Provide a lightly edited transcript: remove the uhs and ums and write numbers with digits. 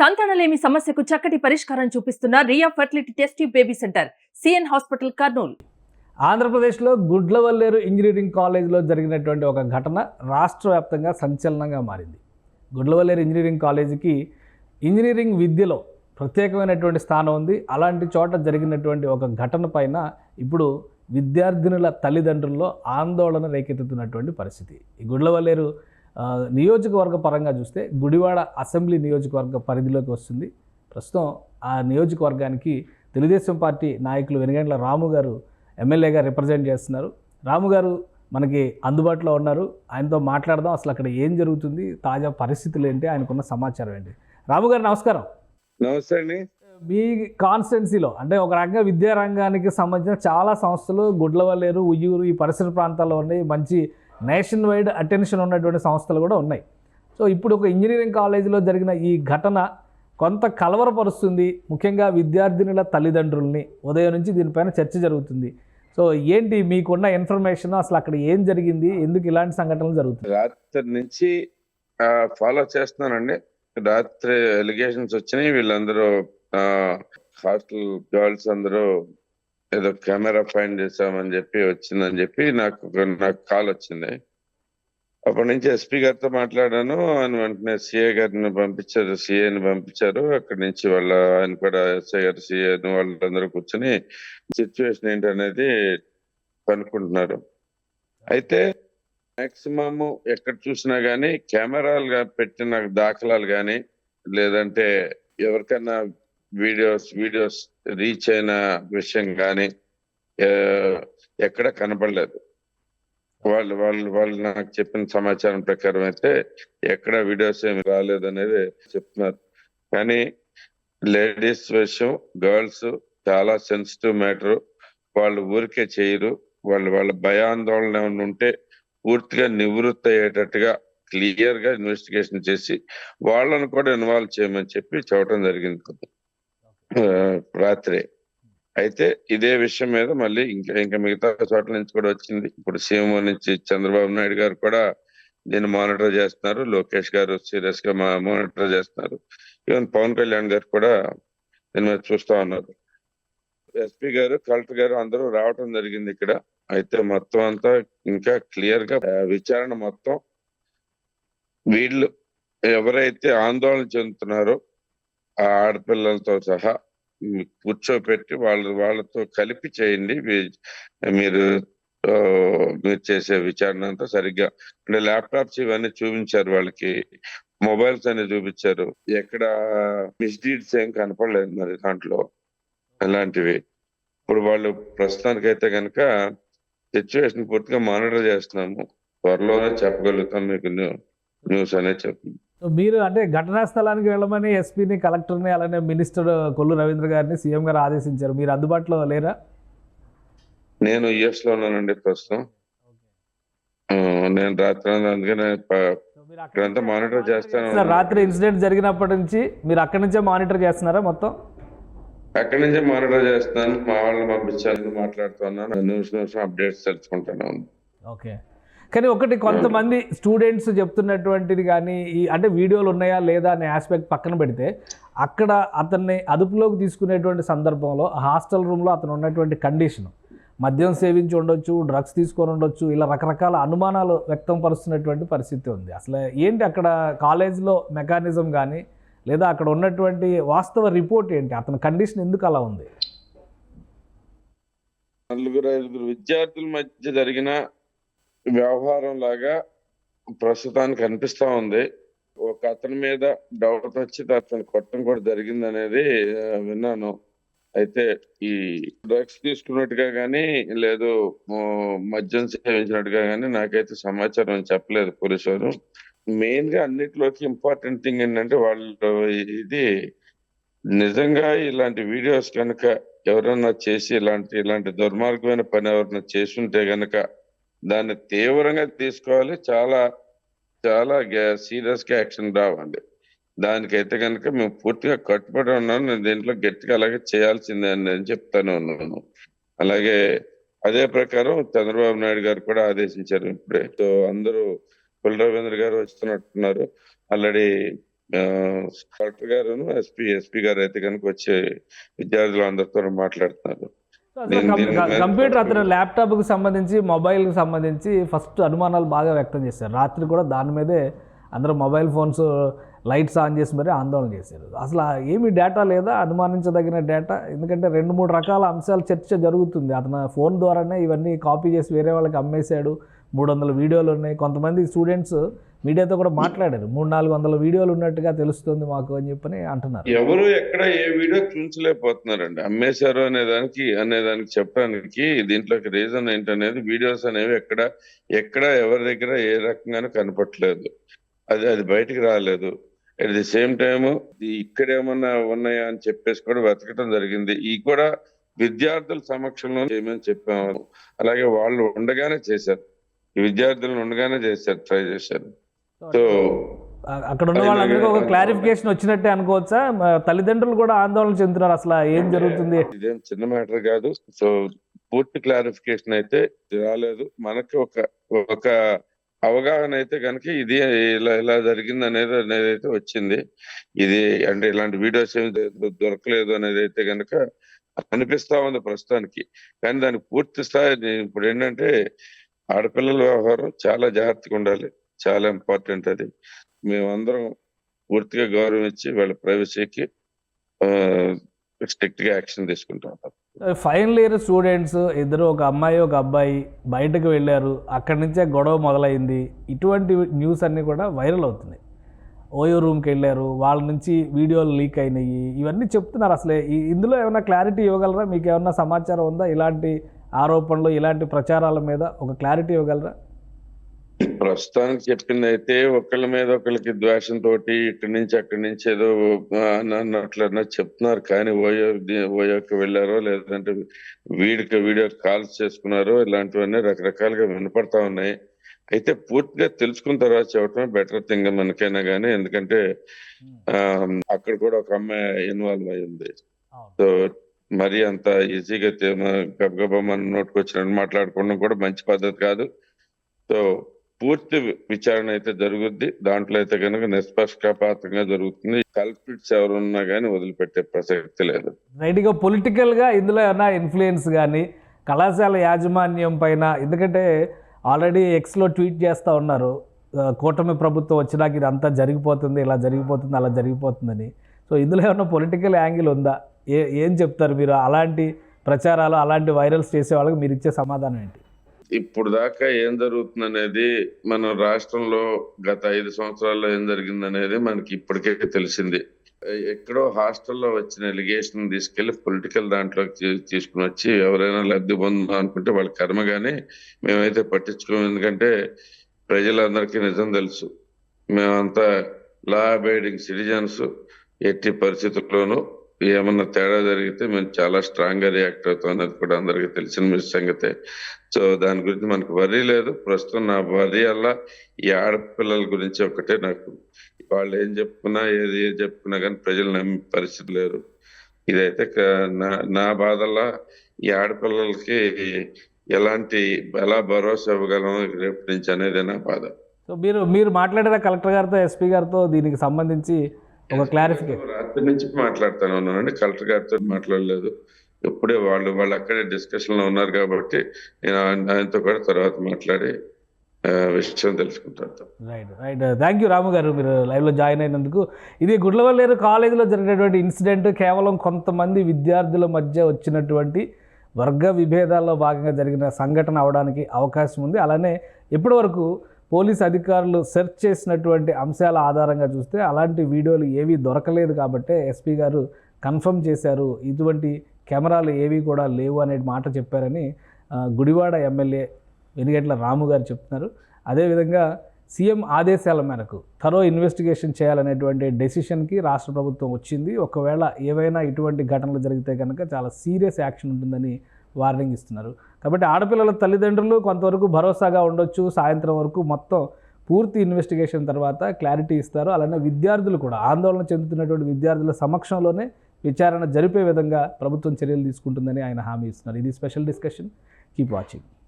సంతానలేమి సమస్యకు చక్కటి పరిష్కారం చూపిస్తున్న Ria fertility test tube baby centre CN hospital Kurnool. ఆంధ్రప్రదేశ్లో గుడ్లవల్లేరు ఇంజనీరింగ్ కాలేజ్లో జరిగినటువంటి ఒక ఘటన రాష్ట్ర వ్యాప్తంగా సంచలనంగా మారింది. గుడ్లవల్లేరు ఇంజనీరింగ్ కాలేజీకి ఇంజనీరింగ్ విద్యలో ప్రత్యేకమైనటువంటి స్థానం ఉంది. అలాంటి చోట జరిగినటువంటి ఒక ఘటన పైన ఇప్పుడు విద్యార్థినుల తల్లిదండ్రుల్లో ఆందోళన రేకెత్తుతున్నటువంటి పరిస్థితి. ఈ గుడ్లవల్లేరు నియోజకవర్గ పరంగా చూస్తే గుడివాడ అసెంబ్లీ నియోజకవర్గ పరిధిలోకి వస్తుంది. ప్రస్తుతం ఆ నియోజకవర్గానికి తెలుగుదేశం పార్టీ నాయకులు వెనుగండ్ల రాము గారు ఎమ్మెల్యేగా రిప్రజెంట్ చేస్తున్నారు. రాము గారు మనకి అందుబాటులో ఉన్నారు. ఆయనతో మాట్లాడదాం. అసలు అక్కడ ఏం జరుగుతుంది, తాజా పరిస్థితులు ఏంటి, ఆయనకున్న సమాచారం ఏంటి. రాము గారు నమస్కారం. నమస్తే అండి. మీ కాన్స్టిట్యున్సీలో అంటే ఒక రకంగా విద్యారంగానికి సంబంధించిన చాలా సంస్థలు గుడ్లవల్లేరు, ఉయ్యూరు ఈ పరిసర ప్రాంతాల్లో ఉన్నాయి. మంచి నేషన్ వైడ్ అటెన్షన్ ఉన్నటువంటి సంస్థలు కూడా ఉన్నాయి. సో ఇప్పుడు ఒక ఇంజనీరింగ్ కాలేజీలో జరిగిన ఈ ఘటన కొంత కలవరపరుస్తుంది, ముఖ్యంగా విద్యార్థినుల తల్లిదండ్రుల్ని. ఉదయం నుంచి దీనిపైన చర్చ జరుగుతుంది. సో ఏంటి మీకున్న ఇన్ఫర్మేషన్, అసలు అక్కడ ఏం జరిగింది, ఎందుకు ఇలాంటి సంఘటనలు జరుగుతుంది? రాత్రి నుంచి ఫాలో చేస్తున్నానండి. రాత్రి ఎలిగేషన్స్ వచ్చినాయి. వీళ్ళందరూ హాస్టల్ గర్ల్స్ అందరూ ఏదో కెమెరా ఫైండ్ చేసామని చెప్పి వచ్చిందని చెప్పి నాకు కాల్ వచ్చింది. అప్పటి నుంచి ఎస్పీ గారితో మాట్లాడాను. ఆయన వెంటనే సిఏ గారిని పంపించారు, సిఏని పంపించారు. అక్కడి నుంచి ఆయన కూడా ఎస్ఐ గారు, సిఏని వాళ్ళందరూ కూర్చొని సిచ్యువేషన్ ఏంటనేది కనుక్కుంటున్నారు. అయితే మాక్సిమం ఎక్కడ చూసినా గానీ కెమెరాలు పెట్టిన దాఖలాలు కానీ లేదంటే ఎవరికైనా వీడియోస్ రీచ్ అయిన విషయం కానీ ఎక్కడ కనపడలేదు. వాళ్ళు నాకు చెప్పిన సమాచారం ప్రకారం అయితే ఎక్కడ వీడియోస్ ఏమి రాలేదు అనేది చెప్తున్నారు. కానీ లేడీస్ విషయం, గర్ల్స్ చాలా సెన్సిటివ్ మ్యాటర్. వాళ్ళు ఊరికే చేయరు. వాళ్ళ భయాందోళన ఏమైనా ఉంటే పూర్తిగా నివృత్తి అయ్యేటట్టుగా క్లియర్ గా ఇన్వెస్టిగేషన్ చేసి వాళ్ళను కూడా ఇన్వాల్వ్ చేయమని చెప్పి చెప్పడం జరిగింది రాత్రి. అయితే ఇదే విషయం మీద మళ్ళీ ఇంకా మిగతా చోట్ల నుంచి కూడా వచ్చింది. ఇప్పుడు సీఎం నుంచి చంద్రబాబు నాయుడు గారు కూడా దీన్ని మానిటర్ చేస్తున్నారు. లోకేష్ గారు సీరియస్ గా మానిటర్ చేస్తున్నారు. ఈవెన్ పవన్ కళ్యాణ్ గారు కూడా దీని మీద చూస్తా ఉన్నారు. ఎస్పీ గారు, కలెక్టర్ గారు అందరూ రావటం జరిగింది ఇక్కడ. అయితే మొత్తం అంతా ఇంకా క్లియర్ గా విచారణ మొత్తం వీళ్ళు ఎవరైతే ఆందోళన చెందుతున్నారో ఆ ఆడపిల్లలతో సహా కూర్చోపెట్టి వాళ్ళతో కలిపి చేయండి. మీరు చేసే విచారణ అంతా సరిగ్గా అంటే ల్యాప్టాప్స్ ఇవన్నీ చూపించారు, వాళ్ళకి మొబైల్స్ అన్ని చూపించారు. ఎక్కడ మిస్డీడ్స్ ఏం కనపడలేదు మరి దాంట్లో అలాంటివి. ఇప్పుడు వాళ్ళు ప్రస్తుతానికైతే కనుక సిచ్యువేషన్ పూర్తిగా మానిటర్ చేస్తున్నాము. త్వరలోనే చెప్పగలుగుతాం మీకు న్యూస్ అనేది చెప్తుంది. మీరు అంటే ఘటనా స్థలానికి వెళ్ళమని ఎస్పీని, కలెక్టర్ని, అలానే మినిస్టర్ కొల్లు రవీంద్ర గారిని సీఎం గారు ఆదేశించారు. మీరు అందుబాటులో లేరా? నేను యుఎస్ లో ఉన్నానండి ప్రస్తుతం. నేను రాత్రి అందుకనే ఇక్కడంతా మానిటర్ చేస్తాను. రాత్రి ఇన్సిడెంట్ జరిగినప్పటి నుంచి మీరు అక్కడి నుంచే మానిటర్ చేస్తున్నారా? మొత్తం అక్కడి నుంచే మానిటర్ చేస్తున్నాను. మా వాళ్ళని పంపించాలని మాట్లాడుతున్నాను. నిమిషం అప్డేట్స్ తెలుసుకుంటాను. ఓకే. కానీ ఒకటి, కొంతమంది స్టూడెంట్స్ చెప్తున్నటువంటిది కానీ అంటే వీడియోలు ఉన్నాయా లేదా అనే ఆస్పెక్ట్ పక్కన పెడితే, అక్కడ అతన్ని అదుపులోకి తీసుకునేటువంటి సందర్భంలో హాస్టల్ రూమ్లో అతను ఉన్నటువంటి కండిషన్, మద్యం సేవించి ఉండొచ్చు, డ్రగ్స్ తీసుకొని ఉండొచ్చు, ఇలా రకరకాల అనుమానాలు వ్యక్తం పరుస్తున్నటువంటి పరిస్థితి ఉంది. అసలు ఏంటి అక్కడ కాలేజీలో మెకానిజం కానీ లేదా అక్కడ ఉన్నటువంటి వాస్తవ రిపోర్ట్ ఏంటి? అతని కండిషన్ ఎందుకు అలా ఉంది? 4-5 విద్యార్థుల మధ్య జరిగిన వ్యవహారం లాగా ప్రస్తుతానికి అనిపిస్తా ఉంది. ఒక అతని మీద డౌట్ వచ్చి అతను కొట్టడం కూడా జరిగింది అనేది విన్నాను. అయితే ఈ డ్రగ్స్ తీసుకున్నట్టుగా కానీ లేదు మద్యం సేవించినట్టుగా కానీ నాకైతే సమాచారం చెప్పలేదు పోలీసు వారు. మెయిన్ గా అన్నిటిలోకి ఇంపార్టెంట్ థింగ్ ఏంటంటే వాళ్ళు ఇది నిజంగా ఇలాంటి వీడియోస్ కనుక ఎవరన్నా చేసి ఇలాంటి దుర్మార్గమైన పని ఎవరన్నా చేస్తుంటే గనక దాన్ని తీవ్రంగా తీసుకోవాలి. చాలా చాలా సీరియస్ గా యాక్షన్ రావాలి. దానికైతే కనుక మేము పూర్తిగా కట్టుబడి ఉన్నాను. నేను దీంట్లో గట్టిగా అలాగే చేయాల్సిందే అని నేను చెప్తానే ఉన్నాను. అలాగే అదే ప్రకారం చంద్రబాబు నాయుడు గారు కూడా ఆదేశించారు. ఇప్పుడే అందరూ కొల్లు రవీంద్ర గారు వస్తున్నట్టున్నారు. ఆల్రెడీ కలెక్టర్ గారును ఎస్పీ గారు అయితే కనుక వచ్చే విద్యార్థులు అందరితో మాట్లాడుతున్నారు. సో అసలు దీని మీద కంప్యూటర్ అతను ల్యాప్టాప్కి సంబంధించి మొబైల్కి సంబంధించి ఫస్ట్ అనుమానాలు బాగా వ్యక్తం చేశారు. రాత్రి కూడా దాని మీదే అందరూ మొబైల్ ఫోన్స్ లైట్స్ ఆన్ చేసి మరీ ఆందోళన చేశారు. అసలు ఏమి డేటా లేదా, అనుమానించదగిన డేటా? ఎందుకంటే 2-3 రకాల అంశాలు చర్చ జరుగుతుంది. అతను ఫోన్ ద్వారానే ఇవన్నీ కాపీ చేసి వేరే వాళ్ళకి అమ్మేశాడు, 300 వీడియోలు ఉన్నాయి. కొంతమంది స్టూడెంట్స్ మీడియాతో కూడా మాట్లాడారు, 300-400 వీడియోలు ఉన్నట్టుగా తెలుస్తుంది మాకు అని చెప్పని అంటున్నారు. ఎవరు ఎక్కడ ఏ వీడియో చూపించలేకపోతున్నారండి. అమ్మేశారు అనేదానికి చెప్పడానికి దీంట్లోకి రీజన్ ఏంటనేది వీడియోస్ అనేవి ఎక్కడ ఎవరి దగ్గర ఏ రకంగానూ కనపట్లేదు. అది బయటికి రాలేదు. అట్ ది సేమ్ టైమ్ ఇక్కడ ఏమన్నా ఉన్నాయా అని చెప్పేసి కూడా వెతకటం జరిగింది. ఈ కూడా విద్యార్థుల సమక్షంలో ఏమని చెప్పాము, అలాగే వాళ్ళు ఉండగానే చేశారు, ఈ విద్యార్థులను ఉండగానే ట్రై చేశారు. సో అక్కడ ఉన్న వాళ్ళందరికీ ఒక క్లారిఫికేషన్ వచ్చినట్టే అనుకోవచ్చా? తల్లిదండ్రులు కూడా ఆందోళన చెందుతున్నారు, అసలు ఏం జరుగుతుంది? ఇదేం చిన్న మ్యాటర్ కాదు. సో పూర్తి క్లారిఫికేషన్ అయితే రాలేదు. మనకి ఒక అవగాహన అయితే కనుక ఇది ఇలా జరిగింది అనేది అయితే వచ్చింది. ఇది అంటే ఇలాంటి వీడియోస్ ఏమి దొరకలేదు అనేది అయితే కనుక అనిపిస్తా ఉంది ప్రస్తుతానికి. కానీ దానికి పూర్తి స్థాయి ఇప్పుడు ఏంటంటే ఆడపిల్లల వ్యవహారం చాలా జాగ్రత్తగా ఉండాలి, చాలా ఇంపార్టెంట్. అది మేమందరం పూర్తిగా గౌరవం ఇచ్చి వాళ్ళ ప్రైవసీకి స్ట్రిక్ట్ గా యాక్షన్ తీసుకుంటాం. ఫైనల్ ఇయర్ స్టూడెంట్స్ ఇద్దరు, ఒక అమ్మాయి ఒక అబ్బాయి బయటకు వెళ్ళారు, అక్కడి నుంచే గొడవ మొదలైంది. ఇటువంటి న్యూస్ అన్నీ కూడా వైరల్ అవుతున్నాయి. ఓయో రూమ్కి వెళ్ళారు, వాళ్ళ నుంచి వీడియోలు లీక్ అయినాయి, ఇవన్నీ చెప్తున్నారు. అసలే ఇందులో ఏమైనా క్లారిటీ ఇవ్వగలరా? మీకు ఏమన్నా సమాచారం ఉందా? ఇలాంటి ఆరోపణలు, ఇలాంటి ప్రచారాల మీద ఒక క్లారిటీ ఇవ్వగలరా? ప్రస్తుతానికి చెప్పింది అయితే ఒకళ్ళ మీద ఒకళ్ళకి ద్వేషంతో ఇక్కడి నుంచి అక్కడి నుంచి ఏదో అన్నట్లన్నా చెప్తున్నారు. కానీ ఓయోకి వెళ్ళారో లేదంటే వీడియో కాల్స్ చేసుకున్నారో ఇలాంటివన్నీ రకరకాలుగా వినపడతా ఉన్నాయి. అయితే పూర్తిగా తెలుసుకున్న తర్వాత చెప్పడమే బెటర్ థింగ్ మనకైనా కానీ. ఎందుకంటే అక్కడ కూడా ఒక అమ్మాయి ఇన్వాల్వ్ అయ్యింది. సో మరి అంత ఈజీగా గబగబా మన నోటుకు వచ్చినట్టు మాట్లాడుకోవడం కూడా మంచి పద్ధతి కాదు. సో పూర్తి విచారణ అయితే జరుగుద్ది. దాంట్లో అయితే కనుక నిష్పక్షపాతంగా జరుగుతుంది. కల్పిట్స్ ఎవరున్నా కానీ వదిలిపెట్టే ప్రసక్తి లేదు. రైట్గా పొలిటికల్ గా ఇందులో ఏమైనా ఇన్ఫ్లుయెన్స్ కానీ కళాశాల యాజమాన్యం పైన, ఎందుకంటే ఆల్రెడీ ఎక్స్లో ట్వీట్ చేస్తూ ఉన్నారు, కూటమి ప్రభుత్వం వచ్చినాక ఇదంతా జరిగిపోతుంది, ఇలా జరిగిపోతుంది, అలా జరిగిపోతుందని. సో ఇందులో ఏమైనా పొలిటికల్ యాంగిల్ ఉందా? ఏం చెప్తారు మీరు? అలాంటి ప్రచారాలు, అలాంటి వైరల్స్ చేసే వాళ్ళకి మీరు ఇచ్చే సమాధానం ఏంటి? ఇప్పుడు దాకా ఏం జరుగుతుంది అనేది మన రాష్ట్రంలో గత 5 సంవత్సరాల్లో ఏం జరిగింది అనేది మనకి ఇప్పటికే తెలిసింది. ఎక్కడో హాస్టల్లో వచ్చిన ఎలిగేషన్ తీసుకెళ్లి పొలిటికల్ దాంట్లోకి తీసుకుని వచ్చి ఎవరైనా లబ్ధి పొందాం అనుకుంటే వాళ్ళ కర్మ. కానీ మేమైతే పట్టించుకోము. ఎందుకంటే ప్రజలందరికీ నిజం తెలుసు, మేమంతా లా అబైడింగ్ సిటిజన్స్. ఎట్టి పరిస్థితుల్లోనూ ఏమన్నా తేడా జరిగితే మేము చాలా స్ట్రాంగ్ గా రియాక్ట్ అవుతాం అనేది కూడా అందరికీ తెలిసిన సంగతే. సో దాని గురించి మనకు వర్రీ లేదు. ప్రస్తుతం నా వర్రీ అలా ఈ ఆడపిల్లల గురించి ఒకటే. నాకు వాళ్ళు ఏం చెప్పుకున్నా ఏది చెప్పుకున్నా కానీ ప్రజలు నమ్మే పరిస్థితి లేరు. ఇదైతే నా బాధల్లా ఈ ఆడపిల్లలకి ఎలా భరోసా ఇవ్వగలం రేపు నుంచి అనేది నా బాధ. సో మీరు మాట్లాడారా కలెక్టర్ గారితో, ఎస్పీ గారితో దీనికి సంబంధించి ఒక క్లారిఫికేషన్? రాత్రి నుంచి మాట్లాడుతూనే ఉన్నానండి, కలెక్టర్ గారితో మాట్లాడలేదు. ఇప్పుడే వాళ్ళు అక్కడే డిస్కషన్ లో ఉన్నారు కాబట్టి నేను ఆయనతో కూడా తర్వాత మాట్లాడి విషయం తెలుసుకుంటాను. రైట్. థ్యాంక్ యూ రాము గారు, మీరు లైవ్లో జాయిన్ అయినందుకు. ఇది గుడ్లవల్లేరు కాలేజీలో జరిగినటువంటి ఇన్సిడెంట్ కేవలం కొంతమంది విద్యార్థుల మధ్య వచ్చినటువంటి వర్గ విభేదాల్లో భాగంగా జరిగిన సంఘటన అవడానికి అవకాశం ఉంది. అలానే ఇప్పటి వరకు పోలీస్ అధికారులు సెర్చ్ చేసినటువంటి అంశాల ఆధారంగా చూస్తే అలాంటి వీడియోలు ఏవీ దొరకలేదు కాబట్టి ఎస్పీ గారు కన్ఫర్మ్ చేశారు, ఇటువంటి కెమెరాలు ఏవి కూడా లేవు అనే మాట చెప్పారని గుడివాడ ఎమ్మెల్యే వెనిగంట్ల రాము గారు చెప్తున్నారు. అదేవిధంగా సీఎం ఆదేశాల మేరకు థరో ఇన్వెస్టిగేషన్ చేయాలనేటువంటి డెసిషన్కి రాష్ట్ర ప్రభుత్వం వచ్చింది. ఒకవేళ ఏవైనా ఇటువంటి ఘటనలు జరిగితే కనుక చాలా సీరియస్ యాక్షన్ ఉంటుందని వార్నింగ్ ఇస్తున్నారు. కాబట్టి ఆడపిల్లల తల్లిదండ్రులు కొంతవరకు భరోసాగా ఉండొచ్చు. సాయంత్రం వరకు మొత్తం పూర్తి ఇన్వెస్టిగేషన్ తర్వాత క్లారిటీ ఇస్తారు. అలానే విద్యార్థులు కూడా, ఆందోళన చెందుతున్నటువంటి విద్యార్థుల సమక్షంలోనే విచారణ జరిపే విధంగా ప్రభుత్వం చర్యలు తీసుకుంటుందని ఆయన హామీ ఇస్తున్నారు. ఇది స్పెషల్ డిస్కషన్. Keep watching.